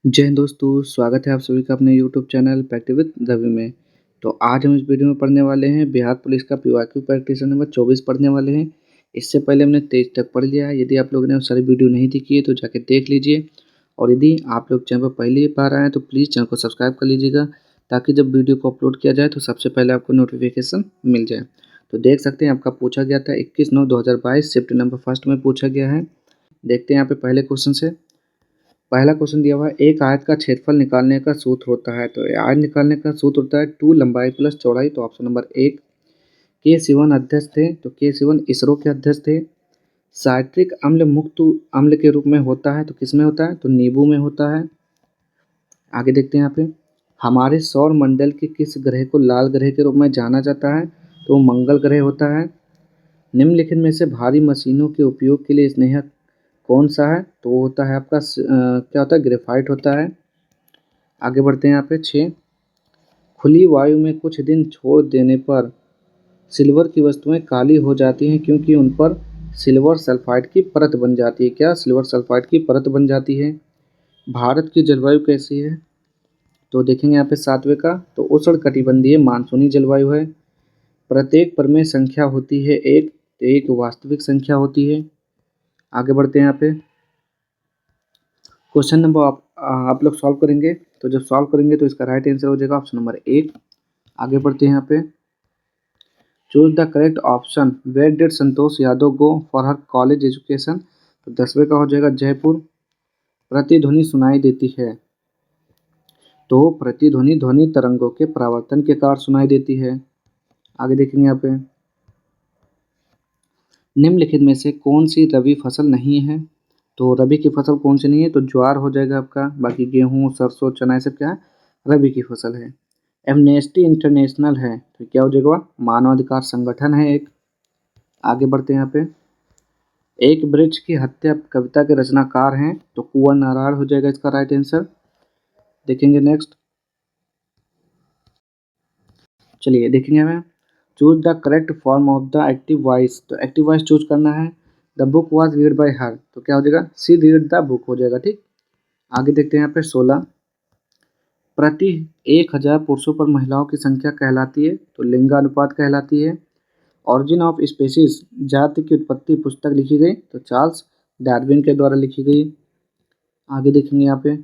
जय हिंद दोस्तों, स्वागत है आप सभी का अपने YouTube channel practice with Ravi में। तो आज हम इस वीडियो में पढ़ने वाले हैं बिहार पुलिस का पीवाईक्यू प्रैक्टिस नंबर 24 पढ़ने वाले हैं। इससे पहले हमने 23 तक पढ़ लिया है। यदि आप लोगों ने वो सारी वीडियो नहीं देखी है तो जाके देख लीजिए। और यदि आप लोग चैनल पर पहली बार आए हैं तो प्लीज़ चैनल को सब्सक्राइब कर लीजिएगा, ताकि जब वीडियो को अपलोड किया जाए तो सबसे पहले आपको नोटिफिकेशन मिल जाए। तो देख सकते हैं आपका पूछा गया था 21/9/2022 शिफ्ट नंबर फर्स्ट में पूछा गया है। देखते हैं यहाँ पे पहले क्वेश्चन से। पहला क्वेश्चन दिया हुआ है, एक आयत का क्षेत्रफल निकालने का सूत्र होता है। तो आयत निकालने का सूत्र होता है 2 लंबाई प्लस चौड़ाई। तो ऑप्शन नंबर 1। के सिवन अध्यक्ष थे, तो के सिवन इसरो के अध्यक्ष थे। साइट्रिक अम्ल मुक्त अम्ल के रूप में होता है, तो किस में होता है? तो नींबू में होता है। आगे देखते हैं यहाँ पे, हमारे सौर मंडल के किस ग्रह को लाल ग्रह के रूप में जाना जाता है? तो वो मंगल ग्रह होता है। निम्नलिखित में से भारी मशीनों के उपयोग के लिए स्नेहक कौन सा है? तो वो होता है आपका क्या होता है? ग्रेफाइट होता है। आगे बढ़ते हैं यहाँ पे 6। खुली वायु में कुछ दिन छोड़ देने पर सिल्वर की वस्तुएं काली हो जाती हैं, क्योंकि उन पर सिल्वर सल्फाइड की परत बन जाती है। क्या? सिल्वर सल्फाइड की परत बन जाती है। भारत की जलवायु कैसी है? तो देखेंगे यहाँ पे 7वें का, तो उष्णकटिबंधीय मानसूनी जलवायु है। प्रत्येक परमेय संख्या होती है एक, तो एक वास्तविक संख्या होती है। आगे बढ़ते हैं यहाँ पे, क्वेश्चन नंबर आप लोग सॉल्व करेंगे। तो जब सॉल्व करेंगे तो इसका राइट आंसर हो जाएगा ऑप्शन नंबर 1। आगे बढ़ते हैं यहाँ पे, choose the correct option, where did Santosh Yadav go for her college education. तो 10वें का हो जाएगा जयपुर। प्रतिध्वनि सुनाई देती है, तो प्रतिध्वनि ध्वनि तरंगों के परावर्तन के कारण सुनाई देती है। आगे देखेंगे यहाँ पे, निम्नलिखित में से कौन सी रबी फसल नहीं है? तो रबी की फसल कौन सी नहीं है? तो ज्वार हो जाएगा आपका। बाकी गेहूँ, सरसों, चना, ये सब क्या है? रबी की फसल है। एमनेस्टी इंटरनेशनल है, तो क्या हो जाएगा? मानवाधिकार संगठन है एक। आगे बढ़ते हैं यहाँ पे, एक वृक्ष की हत्या कविता के रचनाकार हैं, तो कुंवर नारायण हो जाएगा इसका राइट आंसर। देखेंगे नेक्स्ट, चलिए देखेंगे हमें, choose the correct form of the active voice. तो एक्टिव वॉइस चूज करना है। The book was read by हर, तो क्या हो जाएगा? सी रीड द बुक हो जाएगा। ठीक। आगे देखते हैं यहाँ पे 16। प्रति 1000 पुरुषों पर महिलाओं की संख्या कहलाती है, तो लिंगानुपात कहलाती है। ऑरिजिन ऑफ स्पेसीज, जाति की उत्पत्ति पुस्तक लिखी गई, तो चार्ल्स डार्विन के द्वारा लिखी गई। आगे देखेंगे यहाँ पे,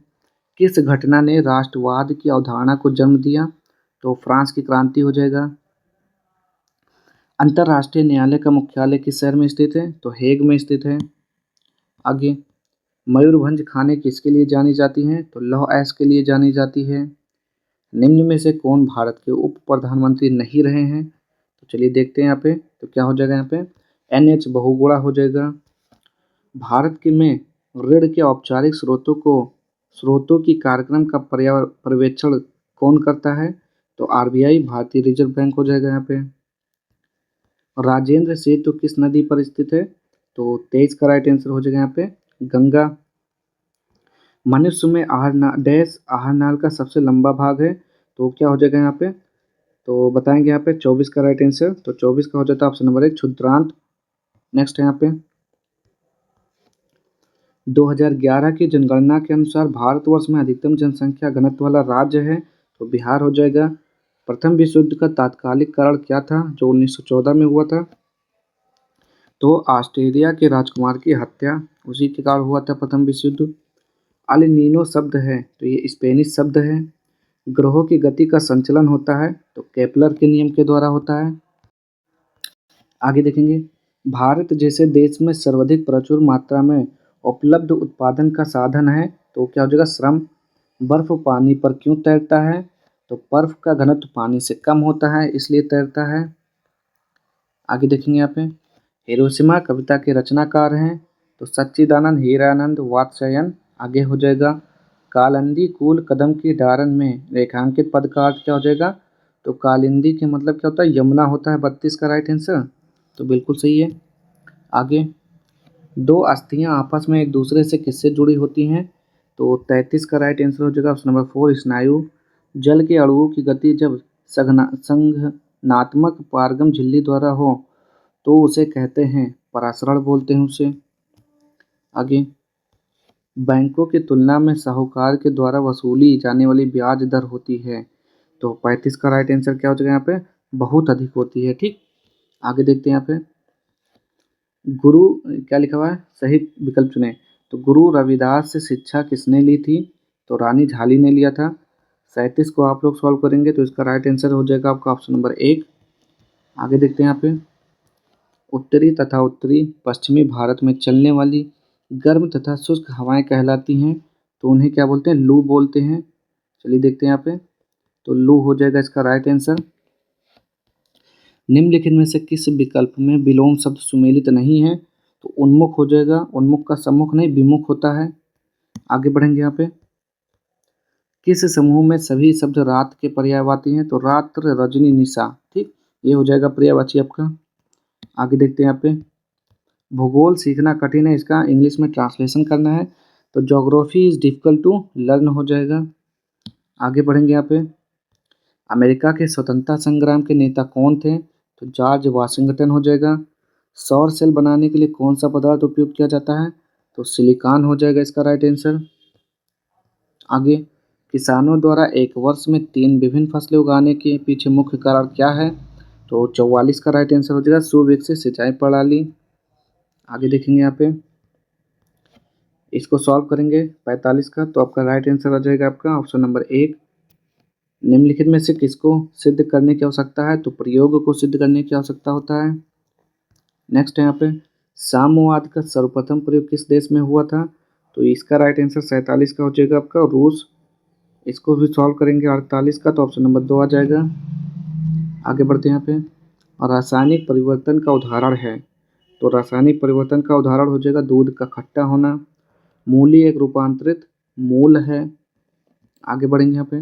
किस घटना ने राष्ट्रवाद की अवधारणा को जन्म दिया? तो फ्रांस की क्रांति हो जाएगा। अंतर्राष्ट्रीय न्यायालय का मुख्यालय किस शहर में स्थित है? तो हेग में स्थित है। आगे, मयूरभंज खाने किसके लिए जानी जाती हैं? तो लौह ऐश के लिए जानी जाती है। निम्न में से कौन भारत के उप प्रधानमंत्री नहीं रहे हैं? तो चलिए देखते हैं यहाँ पे, तो क्या हो जाएगा यहाँ पे? NH बहुगुणा हो जाएगा। भारत के में ऋण के औपचारिक स्रोतों की कार्यक्रम का पर्यवेक्षण कौन करता है? तो RBI, भारतीय रिजर्व बैंक हो जाएगा यहाँ पे। राजेंद्र सेतु किस नदी पर स्थित है? तो 23 का राइट आंसर हो जाएगा यहाँ पे गंगा। मनुष्य में आहारनाल का सबसे लंबा भाग है, तो क्या हो जाएगा यहाँ पे? तो बताएंगे यहाँ पे 24 का राइट आंसर। तो 24 का हो जाता है ऑप्शन नंबर 1 क्षुद्रांत। नेक्स्ट है यहाँ पे, 2011 की जनगणना के अनुसार भारतवर्ष में अधिकतम जनसंख्या घनत्व वाला राज्य है, तो बिहार हो जाएगा। प्रथम विश्व युद्ध का तात्कालिक कारण क्या था, जो 1914 में हुआ था? तो ऑस्ट्रेलिया के राजकुमार की हत्या, उसी के कारण हुआ था प्रथम विश्व युद्ध। अल नीनो शब्द है, तो ये स्पेनिश शब्द है। ग्रहों की गति का संचलन होता है, तो केपलर के नियम के द्वारा होता है। आगे देखेंगे, भारत जैसे देश में सर्वाधिक प्रचुर मात्रा में उपलब्ध उत्पादन का साधन है, तो क्या हो जाएगा? श्रम। बर्फ पानी पर क्यों तैरता है? तो बर्फ का घनत्व पानी से कम होता है, इसलिए तैरता है। आगे देखेंगे यहाँ पे, हिरोशिमा कविता के रचनाकार हैं, तो सच्चिदानंद हीरानंद वात्स्यायन। आगे हो जाएगा, कालिंदी कूल कदम की डारन में रेखांकित पद का अर्थ क्या हो जाएगा? तो कालिंदी के मतलब क्या होता है? यमुना होता है। 32 का राइट आंसर, तो बिल्कुल सही है। आगे, दो अस्थियां आपस में एक दूसरे से किससे जुड़ी होती हैं? तो 33 का राइट आंसर हो जाएगा ऑप्शन नंबर 4 स्नायु। जल के अणुओं की गति जब संघनात्मक पारगम झिल्ली द्वारा हो तो उसे कहते हैं परासरण, बोलते हैं उसे। आगे, बैंकों की तुलना में साहूकार के द्वारा वसूली जाने वाली ब्याज दर होती है। तो 35 का राइट आंसर क्या हो जाएगा यहाँ पे, बहुत अधिक होती है। ठीक, आगे देखते हैं यहाँ पे गुरु क्या लिखा हुआ है, सही विकल्प चुने। तो गुरु रविदास से शिक्षा किसने ली थी, तो रानी झाली ने लिया था। 37 को आप लोग सॉल्व करेंगे तो इसका राइट आंसर हो जाएगा आपका ऑप्शन नंबर 1। आगे देखते हैं यहाँ पे उत्तरी तथा उत्तरी पश्चिमी भारत में चलने वाली गर्म तथा शुष्क हवाएं कहलाती हैं, तो उन्हें क्या बोलते हैं, लू बोलते हैं। चलिए देखते हैं यहाँ पे, तो लू हो जाएगा इसका राइट आंसर। निम्नलिखित में से किस विकल्प में विलोम शब्द सुमेलित नहीं है, तो उन्मुख हो जाएगा। उन्मुख का सम्मुख नहीं विमुख होता है। आगे बढ़ेंगे यहाँ पे किस समूह में सभी शब्द रात के पर्यायवाची हैं, तो रात्र रजनी निशा। ठीक, ये हो जाएगा पर्यायवाची आपका। आगे देखते हैं यहाँ पे भूगोल सीखना कठिन है, इसका इंग्लिश में ट्रांसलेशन करना है, तो geography is difficult to learn हो जाएगा। आगे बढ़ेंगे यहाँ पे अमेरिका के स्वतंत्रता संग्राम के नेता कौन थे, तो जॉर्ज वाशिंगटन हो जाएगा। सौर सेल बनाने के लिए कौन सा पदार्थ उपयोग किया जाता है, तो सिलिकॉन हो जाएगा इसका राइट आंसर। आगे किसानों द्वारा एक वर्ष में 3 विभिन्न फसलें उगाने के पीछे मुख्य कारण क्या है, तो 44 का राइट आंसर हो जाएगा सुविकसित सिंचाई प्रणाली। आगे देखेंगे यहाँ पे इसको सॉल्व करेंगे 45 का, तो आपका राइट आंसर आ जाएगा आपका ऑप्शन नंबर 1। निम्नलिखित में से किसको सिद्ध करने की आवश्यकता है, तो प्रयोग को सिद्ध करने की आवश्यकता होता है। नेक्स्ट है यहाँ पे साम्यवाद का सर्वप्रथम प्रयोग किस देश में हुआ था, तो इसका राइट आंसर 47 का हो जाएगा आपका रूस। इसको भी सॉल्व करेंगे 48 का, तो ऑप्शन नंबर 2 आ जाएगा। आगे बढ़ते हैं यहाँ पे और रासायनिक परिवर्तन का उदाहरण है, तो रासायनिक परिवर्तन का उदाहरण हो जाएगा दूध का खट्टा होना। मूली एक रूपांतरित मूल है। आगे बढ़ेंगे यहाँ पे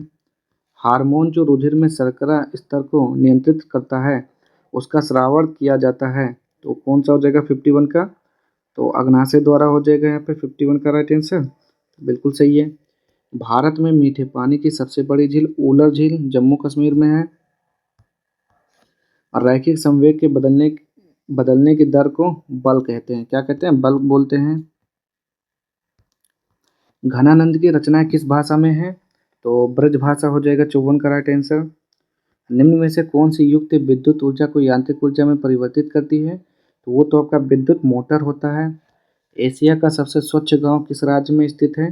हार्मोन जो रुधिर में शर्करा स्तर को नियंत्रित करता है उसका श्रावण किया जाता है, तो कौन सा हो जाएगा 51 का, तो अग्नाशय द्वारा हो जाएगा यहाँ पे 51 का राइट आंसर। बिल्कुल सही है। भारत में मीठे पानी की सबसे बड़ी झील उलर झील जम्मू कश्मीर में है। और रैखिक संवेग के बदलने की दर को बल कहते हैं, क्या कहते हैं, बल बोलते हैं। घनानंद की रचनाएं किस भाषा में है, तो ब्रज भाषा हो जाएगा 54 का राइट आंसर। निम्न में से कौन सी युक्ति विद्युत ऊर्जा को यांत्रिक ऊर्जा में परिवर्तित करती है, तो वो तो आपका विद्युत मोटर होता है। एशिया का सबसे स्वच्छ गांव किस राज्य में स्थित है,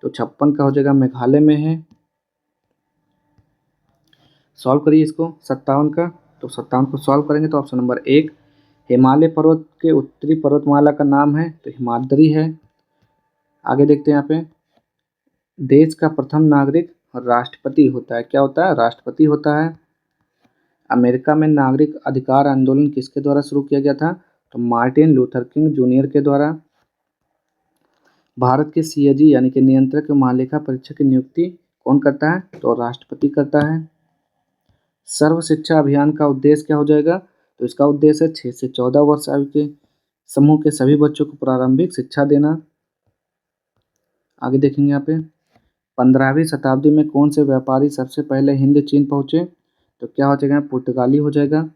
तो 56 का हो जाएगा मेघालय में है। सॉल्व करिए इसको 57 का, तो 57 को सॉल्व करेंगे तो ऑप्शन नंबर 1 हिमालय पर्वत के उत्तरी पर्वतमाला का नाम है, तो हिमाद्री है। आगे देखते हैं यहाँ पे देश का प्रथम नागरिक राष्ट्रपति होता है, क्या होता है, राष्ट्रपति होता है। अमेरिका में नागरिक अधिकार आंदोलन किसके द्वारा शुरू किया गया था, तो मार्टिन लूथर किंग जूनियर के द्वारा। भारत के सीएजी यानी कि नियंत्रक महालेखा परीक्षक की नियुक्ति कौन करता है, तो राष्ट्रपति करता है। सर्व शिक्षा अभियान का उद्देश्य क्या हो जाएगा, तो इसका उद्देश्य है 6 से 14 वर्ष आयु के समूह के सभी बच्चों को प्रारंभिक शिक्षा देना। आगे देखेंगे यहाँ पे 15वीं शताब्दी में कौन से व्यापारी सबसे पहले हिंद चीन पहुँचे, तो क्या हो जाएगा, पुर्तगाली हो जाएगा।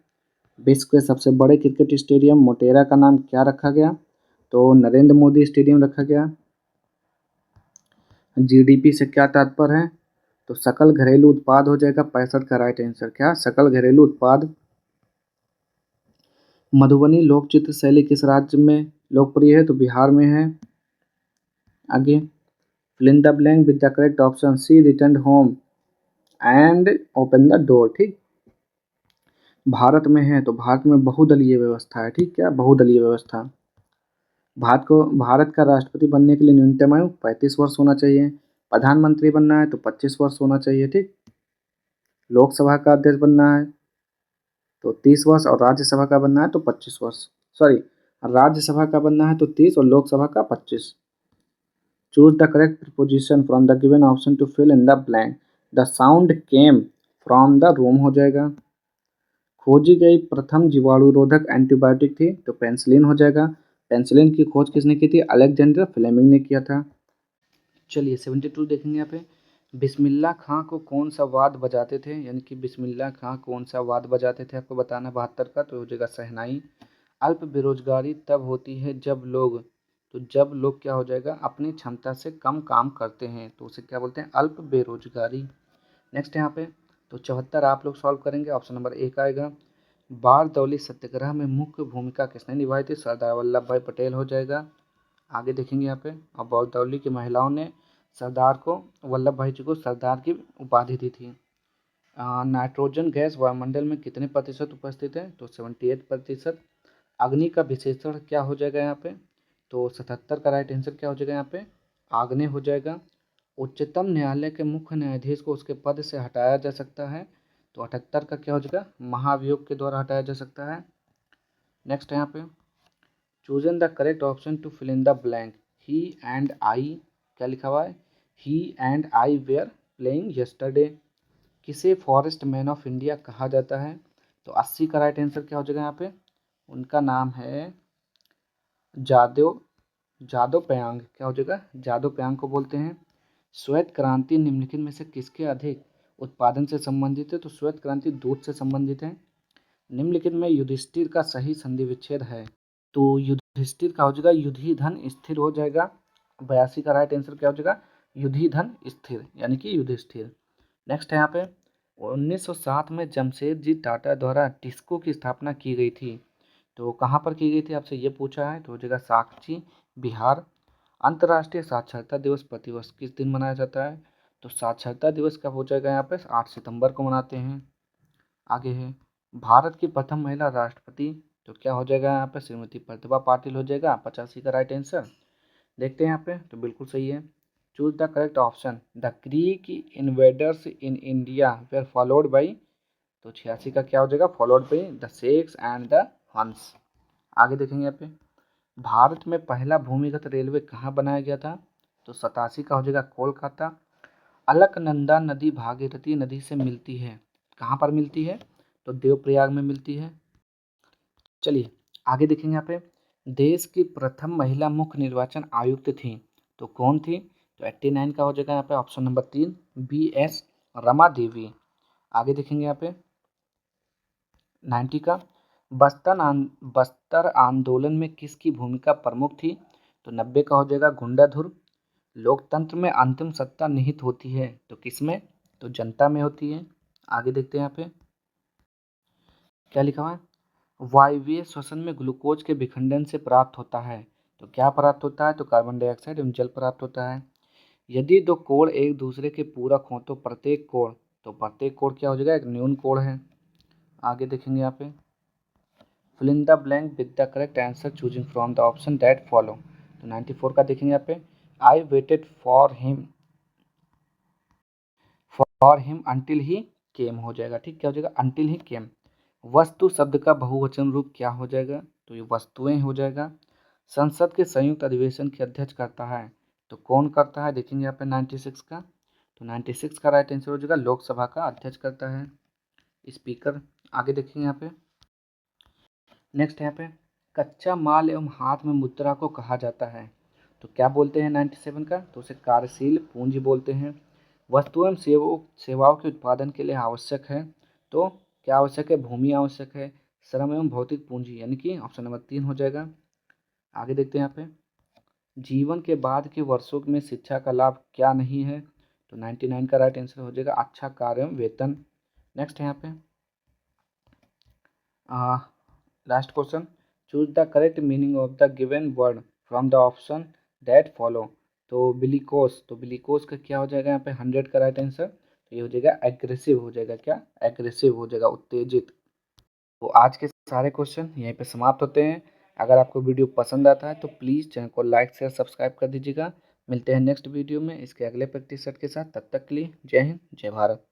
विश्व के सबसे बड़े क्रिकेट स्टेडियम मोटेरा का नाम क्या रखा गया, तो नरेंद्र मोदी स्टेडियम रखा गया। जीडीपी से क्या तात्पर्य है, तो सकल घरेलू उत्पाद हो जाएगा 65 का राइट आंसर, क्या सकल घरेलू उत्पाद। मधुबनी लोक चित्र शैली किस राज्य में लोकप्रिय है, तो बिहार में है। आगे fill in the blank with the correct option C return home and open the door. ठीक, भारत में है तो भारत में बहुदलीय व्यवस्था है। ठीक, क्या बहुदलीय व्यवस्था। भारत का राष्ट्रपति बनने के लिए न्यूनतम आयु 35 वर्ष होना चाहिए। प्रधानमंत्री बनना है तो 25 वर्ष होना चाहिए। ठीक, लोकसभा का अध्यक्ष बनना है तो 30 वर्ष और राज्यसभा का बनना है तो 25 वर्ष। सॉरी, राज्यसभा का बनना है तो 30 और लोकसभा का 25। Choose the correct preposition from the given option to fill in the blank. The sound came from the room हो जाएगा। खोजी गई प्रथम जीवाणुरोधक एंटीबायोटिक थी तो पेंसिलिन हो जाएगा। पेंसिलिन की खोज किसने की थी, अलेक्जेंडर फ्लेमिंग ने किया था। चलिए 72 देखेंगे यहाँ पे बिस्मिल्लाह खां को कौन सा वाद बजाते थे, यानी कि बिस्मिल्लाह खां कौन सा वाद बजाते थे, आपको बताना 72 का, तो हो जाएगा शहनाई। अल्प बेरोजगारी तब होती है जब लोग तो जब लोग क्या हो जाएगा अपनी क्षमता से कम काम करते हैं तो उसे क्या बोलते हैं, अल्प बेरोजगारी। नेक्स्ट यहाँ पे तो 74 आप लोग सॉल्व करेंगे। ऑप्शन नंबर 1 आएगा। बारदौली सत्याग्रह में मुख्य भूमिका किसने निभाई थी? सरदार वल्लभ भाई पटेल हो जाएगा। आगे देखेंगे यहाँ पे, और बारदौली की महिलाओं ने सरदार को, वल्लभ भाई जी को सरदार की उपाधि दी थी। नाइट्रोजन गैस वायुमंडल में कितने प्रतिशत उपस्थित है? तो 78%। अग्नि का विशेषण क्या हो जाएगा यहाँ पे? तो 77 का राइट आंसर क्या हो जाएगा यहाँ पे? आग्नेय हो जाएगा। उच्चतम न्यायालय के मुख्य न्यायाधीश को उसके पद से हटाया जा सकता है? तो 78 का क्या हो जाएगा? महाभियोग के द्वारा हटाया जा सकता है। नेक्स्ट यहाँ पे chosen the correct option to fill in the blank. He and I, क्या लिखा हुआ है? He and I were playing yesterday. किसे फॉरेस्ट मैन ऑफ इंडिया कहा जाता है? तो 80 का राइट आंसर क्या हो जाएगा यहाँ पे? उनका नाम है जादव जादव पयांग। क्या हो जाएगा? जादव पयांग को बोलते हैं। श्वेत क्रांति निम्नलिखित में से किसके अधिक उत्पादन से संबंधित है? तो श्वेत क्रांति दूध से संबंधित है। निम्नलिखित में युधिष्ठिर का सही संधि विच्छेद है? तो युधिष्ठिर का हो जाएगा युधि धन स्थिर हो जाएगा। 82 का राइट आंसर क्या हो जाएगा? युधि धन स्थिर यानी कि युधिष्ठिर। नेक्स्ट है यहाँ पे 1907 में जमशेदजी टाटा द्वारा टिस्को की स्थापना की गई थी। तो कहाँ पर की गई थी आपसे ये पूछा है, तो हो जाएगा साक्षी, बिहार। अंतर्राष्ट्रीय साक्षरता दिवस प्रतिवर्ष किस दिन मनाया जाता है? तो साक्षरता दिवस कब हो जाएगा यहाँ पे? 8 सितंबर को मनाते हैं। आगे है भारत की प्रथम महिला राष्ट्रपति, तो क्या हो जाएगा यहाँ पे? श्रीमती प्रतिभा पाटिल हो जाएगा। 85 का राइट आंसर। देखते हैं यहाँ पे, तो बिल्कुल सही है। Choose the correct option. The Greek invaders in India were followed by, तो 86 का क्या हो जाएगा? Followed by the Shakas and the Huns. आगे देखेंगे यहाँ पे भारत में पहला भूमिगत रेलवे कहाँ बनाया गया था? तो 87 का हो जाएगा कोलकाता। अलकनंदा नदी भागीरथी नदी से मिलती है, कहाँ पर मिलती है? तो देवप्रयाग में मिलती है। चलिए आगे देखेंगे यहाँ पे देश की प्रथम महिला मुख्य निर्वाचन आयुक्त थी, तो कौन थी? तो 89 का हो जाएगा यहाँ पे option number 3 BS Rama Devi. आगे देखेंगे यहाँ पे 90 का बस्तर आंदोलन में किसकी भूमिका प्रमुख थी? तो 90 का हो जाएगा गुंडाधुर। लोकतंत्र में अंतिम सत्ता निहित होती है, तो किसमें? तो जनता में होती है। आगे देखते हैं यहाँ पे क्या लिखा हुआ है? वायवीय श्वसन में ग्लूकोज के विखंडन से प्राप्त होता है, तो क्या प्राप्त होता है? तो कार्बन डाइऑक्साइड एवं जल प्राप्त होता है। यदि दो कोण एक दूसरे के पूरक हों तो प्रत्येक कोण क्या हो जाएगा? एक न्यून कोण है। आगे देखेंगे यहाँ पे fill in the blank with the correct answer choosing from the option that follow. तो 94 का देखेंगे यहाँ पे I waited for him until he came हो जाएगा। ठीक, क्या हो जाएगा? Until he came. वस्तु शब्द का बहुवचन रूप क्या हो जाएगा? तो ये वस्तुएं हो जाएगा। संसद के संयुक्त अधिवेशन की अध्यक्ष करता है, तो कौन करता है? देखेंगे यहाँ पे 96 का, तो 96 का राइट आंसर हो जाएगा लोकसभा का अध्यक्ष करता है, स्पीकर। आगे देखेंगे यहाँ पे नेक्स्ट यहाँ पे कच्चा माल एवं हाथ में मुद्रा को कहा जाता है, तो क्या बोलते हैं 97 का? तो उसे कार्यशील पूंजी बोलते हैं। वस्तु एवं सेवाओं के उत्पादन के लिए आवश्यक है, तो क्या आवश्यक है? भूमि आवश्यक है, श्रम एवं भौतिक पूंजी, यानी कि ऑप्शन नंबर 3 हो जाएगा। आगे देखते हैं यहाँ पे जीवन के बाद के वर्षों में शिक्षा का लाभ क्या नहीं है? तो 99 का राइट आंसर हो जाएगा अच्छा कार्य एवं वेतन। नेक्स्ट है यहाँ पे last question choose the correct meaning of the given word from the option that follow. तो बिलीकोस का क्या हो जाएगा यहाँ पे? 100 का राइट आंसर। तो ये हो जाएगा एग्रेसिव हो जाएगा। क्या? एग्रेसिव हो जाएगा, उत्तेजित। तो आज के सारे क्वेश्चन यहीं पे समाप्त होते हैं। अगर आपको वीडियो पसंद आता है तो प्लीज़ चैनल को लाइक शेयर सब्सक्राइब कर दीजिएगा। मिलते हैं नेक्स्ट वीडियो में इसके अगले प्रैक्टिस सेट के साथ। तब तक के लिए जय हिंद, जय भारत।